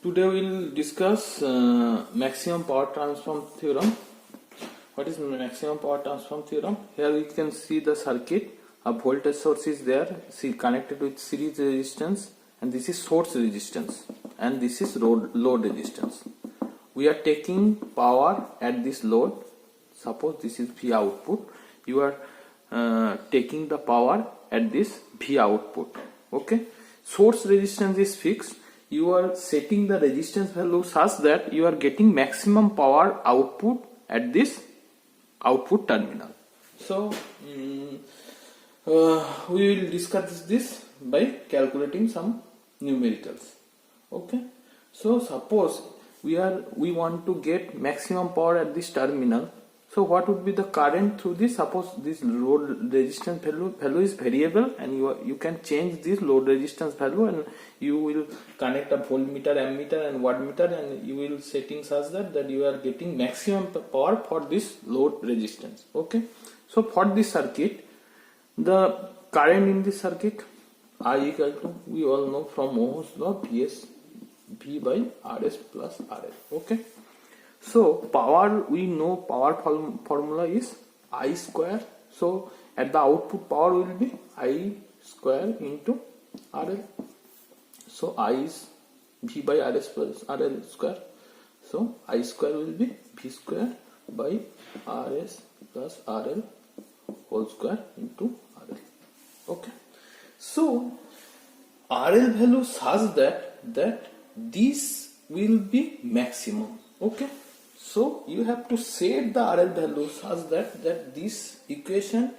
Today we will discuss maximum power transfer theorem. What is maximum power transfer theorem? Here we can see the circuit. A voltage source is there, connected with series resistance, and this is source resistance, and this is load resistance. We are taking power at this load. Suppose this is V output. You are taking the power at this V output. Okay. Source resistance is fixed. You are setting the resistance value such that you are getting maximum power output at this output terminal. So we will discuss this by calculating some numericals. Okay. So suppose we want to get maximum power at this terminal. So what would be the current through this? Suppose this load resistance value is variable, and you can change this load resistance value, and you will connect a voltmeter, ammeter and wattmeter, and you will setting such that you are getting maximum power for this load resistance. Okay. So for this circuit, the current in this circuit I equal to, we all know from Ohm's law, V by Rs plus RL. Okay. So power, we know power formula is I square. So at the output power will be I square into RL. So I is V by Rs plus RL square. So I square will be V square by Rs plus RL whole square into RL. Okay. So RL value such that this will be maximum. Okay. So you have to set the RL value such that this equation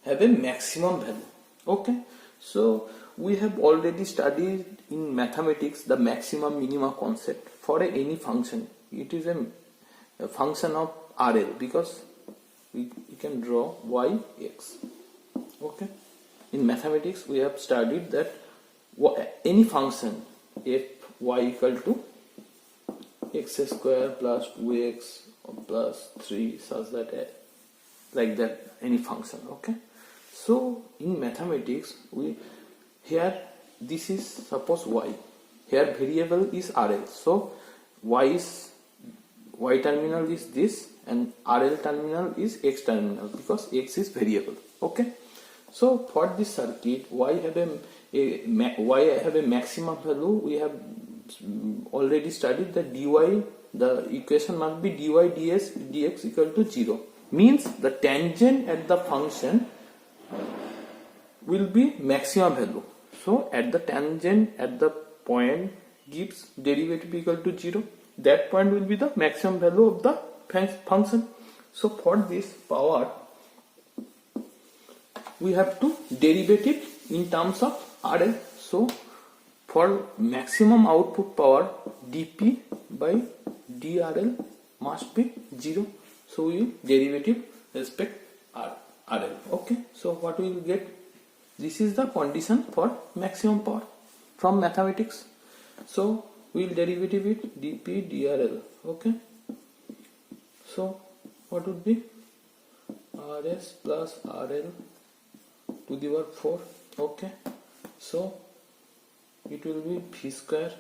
have a maximum value. Okay. So we have already studied in mathematics the maximum minima concept for any function. It is a function of RL because we can draw y x. Okay. In mathematics we have studied that any function f y equal to x square plus 2x plus 3 such that like that any function. Okay. So in mathematics this is suppose y, here variable is RL. So y terminal is this and RL terminal is x terminal because x is variable. Okay. So for this circuit y have a maximum value. We have already studied that dy, the equation must be dy dx equal to 0, means the tangent at the function will be maximum value. So at the tangent at the point gives derivative equal to 0, that point will be the maximum value of the function. So for this power we have to derivative in terms of RL. So for maximum output power, dp by drl must be 0. So we will derivative respect RL. Okay. So what we will get? This is the condition for maximum power from mathematics. So we will derivative it dp drl. Okay. So what would be? Rs plus RL to the power 4. Okay. So it will be V square,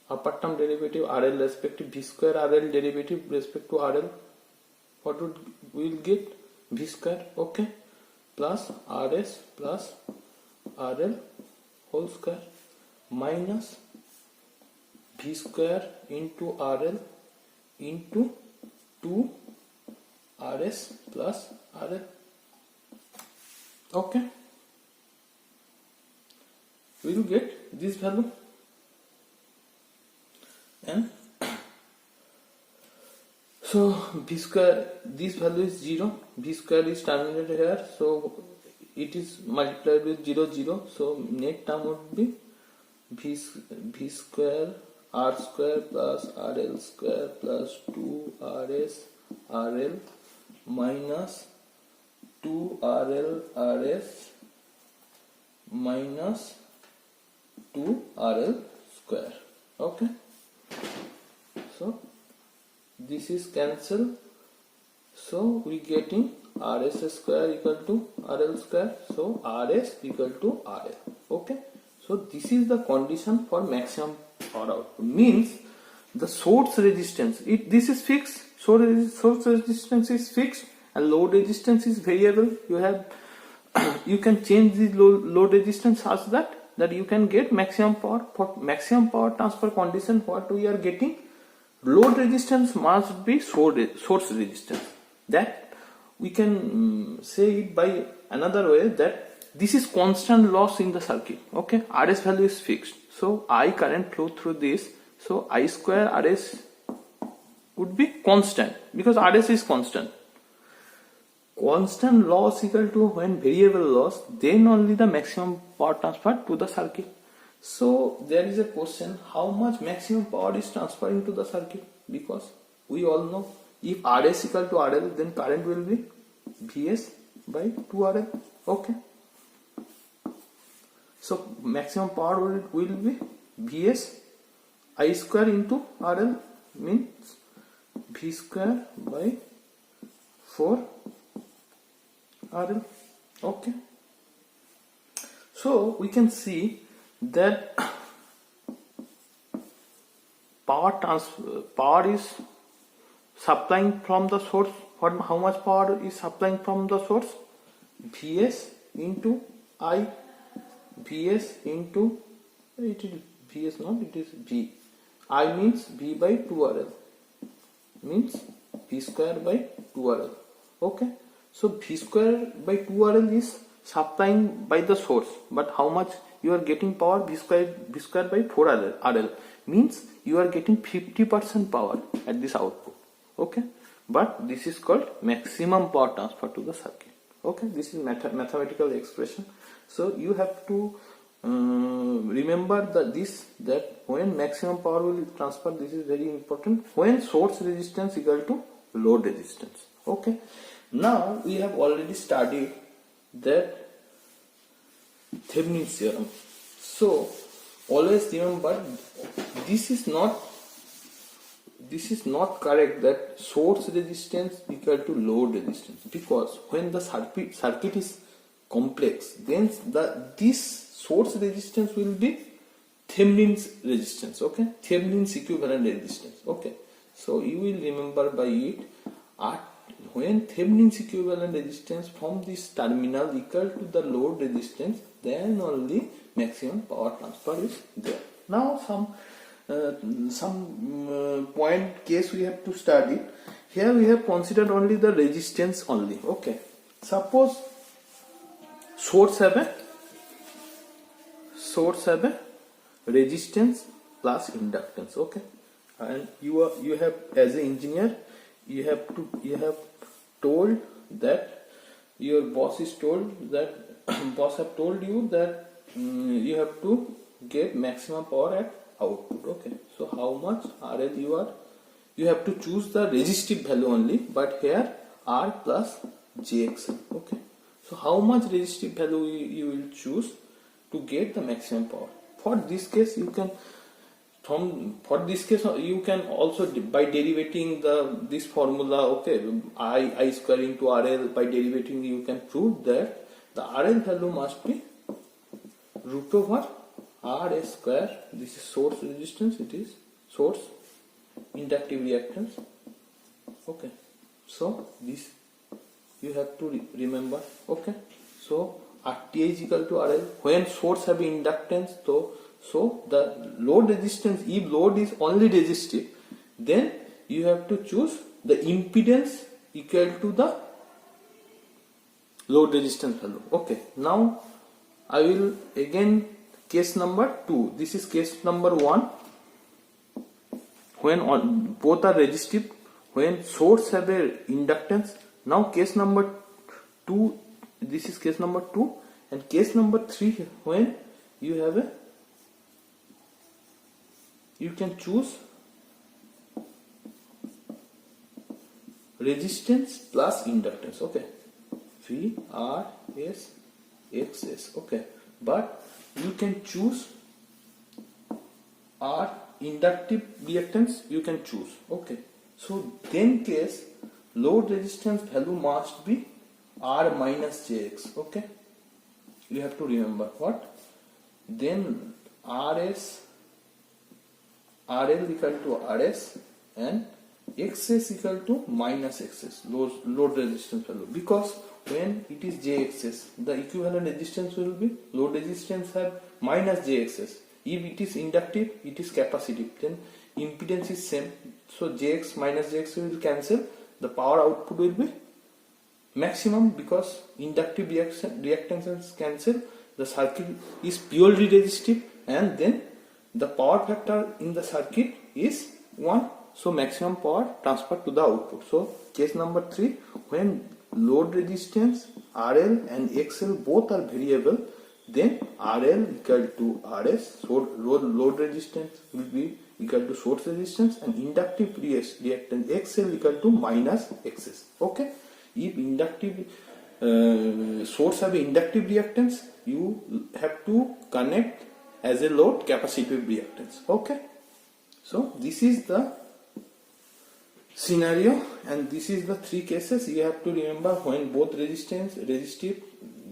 upper term derivative RL respective V square RL derivative respect to RL. What would we will get? V square. Okay. Plus Rs plus RL whole square minus V square into RL into 2 Rs plus RL. Okay. We will get this value, and so V square, this value is 0, V square is terminated here, so it is multiplied with 0. So net term would be V square R square plus RL square plus 2 Rs RL minus 2 RL Rs minus 2 RL square. Okay. So this is cancelled. So we getting Rs square equal to RL square. So Rs equal to RL. Okay. So this is the condition for maximum or output. Means the source resistance, this is fixed, source resistance is fixed and load resistance is variable. You can change the load resistance such that you can get maximum power. For maximum power transfer condition, what we are getting, load resistance must be source resistance. That we can say it by another way, that this is constant loss in the circuit. Okay, RS value is fixed, so I current flow through this, so I square RS would be constant because RS is constant. Constant loss equal to when variable loss, then only the maximum power transferred to the circuit. So there is a question, how much maximum power is transferring to the circuit? Because we all know, if RS equal to RL, then current will be Vs by 2RL. Okay, so maximum power will be Vs I square into RL, means V square by 4 RL. Okay, so we can see that power is supplying from the source. How much power is supplying from the source? Vs into I, Vs into, it is Vs, not it is V. I means V by 2RL, means V square by 2RL. Okay, so V square by 2RL is supplying by the source, but how much you are getting power? V square by 4RL, means you are getting 50% power at this output. Okay, but this is called maximum power transfer to the circuit. Okay, this is mathematical expression. So you have to remember that when maximum power will transfer, this is very important, when source resistance equal to load resistance. Okay, now we have already studied that Thevenin's theorem. So always remember, this is not correct, that source resistance equal to load resistance, because when the circuit is complex, then this source resistance will be Thevenin's resistance. Okay, Thevenin's equivalent resistance. Okay, so you will remember by it, when Thevenin's equivalent resistance from this terminal equal to the load resistance, then only maximum power transfer is there. Now some point case we have to study. Here we have considered only the resistance only. Okay, suppose source have a resistance plus inductance. Okay, and you have, as an engineer, you have told that your boss is told that boss have told you that you have to get maximum power at output. Okay, so how much RL you have to choose the resistive value only, but here R plus JX. Okay, so how much resistive value you will choose to get the maximum power? For this case you can also, by derivating this formula, okay, I square into RL, by derivating you can prove that the RL value must be root over RS square. This is source resistance, it is source inductive reactance. Okay, so this you have to remember. Okay, so RTH is equal to RL. When source have inductance, so the load resistance, if load is only resistive, then you have to choose the impedance equal to the load resistance value. Okay, now I will again case number 2. This is case number 1. When both are resistive, when source have a inductance. Now case number 2. This is case number 2, and case number 3, when you can choose resistance plus inductance. Okay, V R S X S. Okay, but you can choose R inductive reactance, you can choose. Okay, so then case load resistance value must be R minus JX. Okay, you have to remember what? Then RS RL equal to RS and XS equal to minus XS, load resistance value, because when it is JXS, the equivalent resistance will be load resistance have minus JXS. If it is inductive, it is capacitive, then impedance is same, so JX minus JX will cancel, the power output will be maximum because inductive reactances cancel, the circuit is purely resistive, and then the power factor in the circuit is 1, so maximum power transferred to the output. So case number 3, when load resistance RL and XL both are variable, then RL equal to RS, so load resistance will be equal to source resistance, and inductive reactance XL equal to minus XS. Okay, if inductive source have inductive reactance, you have to connect as a load capacitive reactance. Okay, so this is the scenario, and this is the 3 cases you have to remember. When both resistance resistive,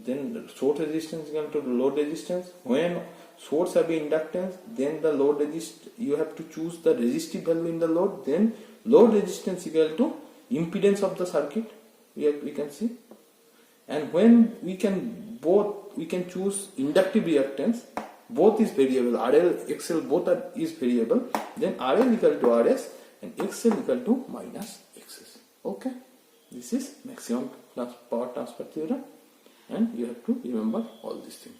then source resistance equal to load resistance. When source have inductance, then the load you have to choose the resistive value in the load, then load resistance equal to impedance of the circuit, we can see. And when we can choose inductive reactance, both is variable, RL, XL both is variable, then RL equal to RS and XL equal to minus XS. Okay, this is maximum power transfer theorem, and you have to remember all these things.